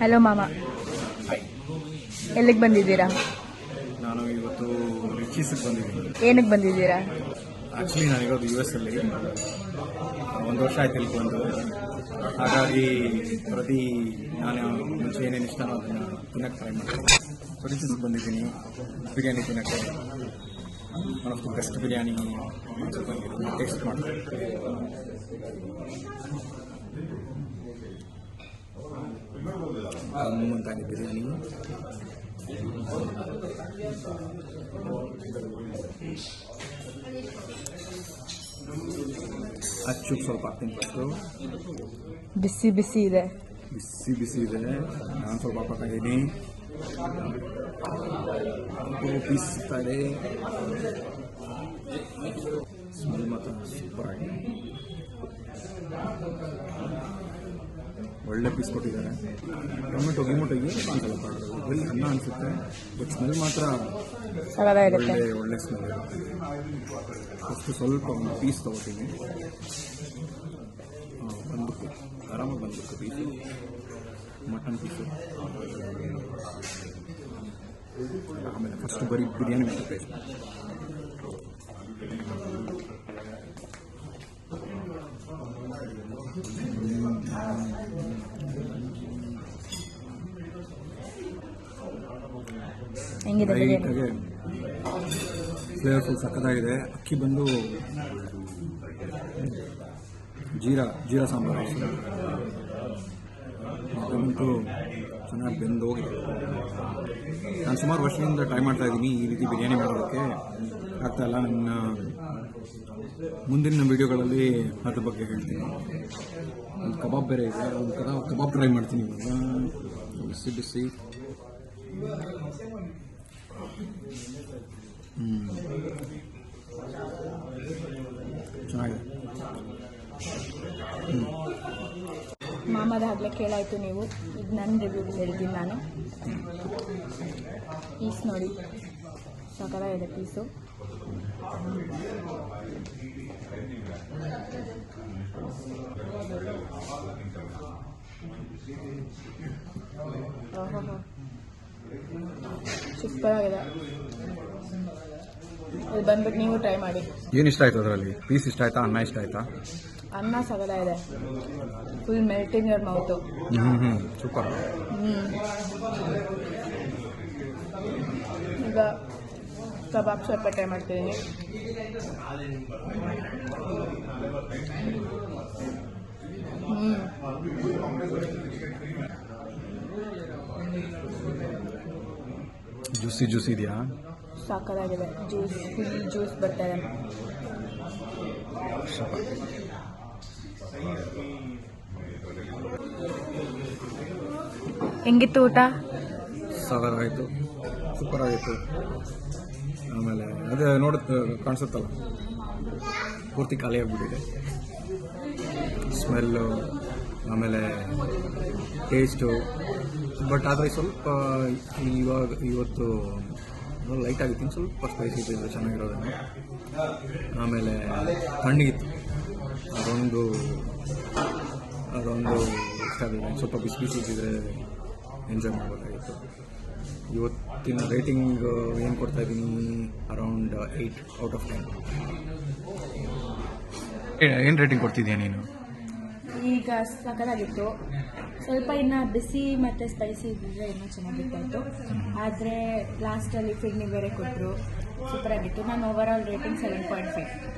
Hello ಮಾಮ, ಎಲ್ಲಿಗೆ ಬಂದಿದ್ದೀರಾ? ನಾನು ಇವತ್ತು ರಿಚೀಸಿಗೆ ಬಂದಿದ್ದೀನಿ. ಏನಕ್ಕೆ ಬಂದಿದ್ದೀರಾ? ಆ್ಯಕ್ಚುಲಿ ನಾನಿರೋದು US ಅಲ್ಲಿ. 1 ವರ್ಷ ಆಯ್ತು ಇಲ್ಲಿ ಬಂದು. ಹಾಗಾಗಿ ನಾನು ಮುಂಚೆ ಏನೇನು ಇಷ್ಟನೋ ಅದನ್ನು ತಿನ್ನಕ್ಕೆ ಟ್ರೈ ಮಾಡ್ತೀನಿ. ಸೊ ರಿಚೀಸಿಗೆ ಬಂದಿದ್ದೀನಿ ಬಿರಿಯಾನಿ ತಿನ್ನಕ್ಕೆ. One of the best biryani taste ಮಾಡ್ತೀನಿ. ಮುಂತಾನೆ ಬಿರಿಯಾನಿ ಅಚ್ಚು ಸ್ವಲ್ಪ ಹಾಕ್ತೀನಿ. ಫಸ್ಟು ಬಿಸಿ ಬಿಸಿ ಇದೆ. ಬಿಸಿ ಇದೆ. ನಾನು ಸ್ವಲ್ಪ ಹಾಕಿದ್ದೀನಿ. ಪೀಸ್ ಸಿಗ್ತಾರೆ. ಸ್ಮೆಲ್ ಮಾತ್ರ ಸೂಪರ್ ಆಗಿದೆ. ಒಳ್ಳೆ ಪೀಸ್ ಕೊಟ್ಟಿದ್ದಾರೆ. ಟೊಮೆಟೊ ಅನ್ಸಲ್ಲ ಬರೀ ಅನ್ನ ಅನಿಸುತ್ತೆ. ಬಟ್ ಸ್ಮೆಲ್ ಮಾತ್ರ ಒಳ್ಳೆ ಸ್ಮೆಲ್ ಇರುತ್ತೆ. ಫಸ್ಟು ಸ್ವಲ್ಪ ಒಂದು ಪೀಸ್ ತೊಗೋತೀನಿ. ಬಂದ್ಬಿಟ್ಟು ಆರಾಮಾಗಿ ಬಂದ್ಬಿಟ್ಟು ಪೀಸು ಮಟನ್ ಪೀಸು. ಆಮೇಲೆ ಫಸ್ಟ್ ಬರೀ ಬಿರಿಯಾನಿ ಮತ್ತು ಟೇಸ್ಟ್. ಹೆಂಗಿದೆ ಬಿರಿಯಾನಿ? ಫ್ಲೇವರ್ಫುಲ್ ಸಕ್ಕತ್ತಾಗಿದೆ. ಅಕ್ಕಿ ಬಂದು ಜೀರಾ ಸಾಂಬಾರು ಅದಂತೂ ಚೆನ್ನಾಗಿ ಬೆಂದು ಹೋಗಿದೆ. ನಾನು ಸುಮಾರು ವರ್ಷದಿಂದ ಟ್ರೈ ಮಾಡ್ತಾ ಇದ್ದೀನಿ ಈ ರೀತಿ ಬಿರಿಯಾನಿ ಮಾಡೋದಕ್ಕೆ. ಆಗ್ತಾಯಿಲ್ಲ. ನನ್ನ ಮುಂದಿನ ವಿಡಿಯೋಗಳಲ್ಲಿ ಅದ್ರ ಬಗ್ಗೆ ಹೇಳ್ತೀನಿ. ಒಂದು ಕಬಾಬ್ ಬೇರೆ ಇದೆ. ಒಂದು ಕಬಾಬ್ ಟ್ರೈ ಮಾಡ್ತೀನಿ ಇವಾಗ. ಬಿಸಿ ಚೆನ್ನಾಗಿದೆ. ಮಾಮದಾಗಲೇ ಕೇಳಾಯಿತು ನೀವು. ಈಗ ನನ್ನ ರಿವ್ಯೂ ಹೇಳ್ತೀನಿ ನಾನು. ಪೀಸ್ ನೋಡಿ, ಸಕಲಾಗಿದೆ ಪೀಸು. ಸೂಪರ್ ಆಗಿದೆ. ಇದು ಬಂದ್ಬಿಟ್ಟು ನೀವು ಟ್ರೈ ಮಾಡಿ. ಏನು ಇಷ್ಟ ಆಯ್ತು ಅದರಲ್ಲಿ? ಪೀಸ್ ಇಷ್ಟ ಆಯ್ತಾ? ಅನ್ನ ಇಷ್ಟ ಆಯ್ತಾ? ಅನ್ನ ಸಗಲ ಇದೆ. Full melting your mouth. Super. ಈಗ ಕಬಾಬ್ ಸ್ವಲ್ಪ ಟ್ರೈ ಮಾಡ್ತಿದ್ದೀನಿ. ಜ್ಯೂಸಿ ಇದೆಯಾ? ಸಾಕಾಗಿದೆ. ಫುಲ್ ಜ್ಯೂಸ್ ಬರ್ತಾ ಇದೆ. ಹೆಂಗಿತ್ತು ಊಟ? ಸಾಕಾಗಿತ್ತು, ಸೂಪರ್ ಆಗಿತ್ತು. ಆಮೇಲೆ ಅದೇ ಕಾಣಿಸುತ್ತಲ್ಲ, ಪೂರ್ತಿ ಖಾಲಿ ಆಗಿಬಿಟ್ಟಿದೆ. ಸ್ಮೆಲ್ಲು ಆಮೇಲೆ ಟೇಸ್ಟು. ಬಟ್ ಆದರೆ ಸ್ವಲ್ಪ ಇವತ್ತು ಲೈಟ್ ಆಗಿತ್ತು. ಸ್ವಲ್ಪ ಸ್ಪೈಸಿ ಇದ್ದಿದ್ದು ಚೆನ್ನಾಗಿರೋದನ್ನು. ಆಮೇಲೆ ತಣ್ಣಗಿತ್ತು. ಅದೊಂದು ಇಷ್ಟ ಆಗಲಿಲ್ಲ. ಸ್ವಲ್ಪ ಬಿಸಿ ಇದ್ದಿದ್ರೆ ಎಂಜಾಯ್ ಮಾಡಬೇಕಾಗಿತ್ತು. ಇವತ್ತಿನ ರೇಟಿಂಗ್ ಏನು ಕೊಡ್ತಾ ಇದ್ದೀನಿ? Around 8 out of 10. ಏನು ರೇಟಿಂಗ್ ಕೊಡ್ತಿದ್ದೀಯ ನೀನು? ಈಗ ಸಕಲಾಗಿತ್ತು. ಸ್ವಲ್ಪ ಇನ್ನು ಬಿಸಿ ಮತ್ತು ಸ್ಪೈಸಿ ಇದ್ದಿದ್ರೆ ಇನ್ನೂ ಚೆನ್ನಾಗಿರ್ತಾಯಿತ್ತು. ಆದರೆ ಲಾಸ್ಟಲ್ಲಿ ಫಿಡ್ನಿ ಬೇರೆ ಕೊಟ್ಟರು. ಸೂಪರಾಗಿತ್ತು. ನಾನು ಓವರ್ ಆಲ್ ರೇಟಿಂಗ್ 7.5.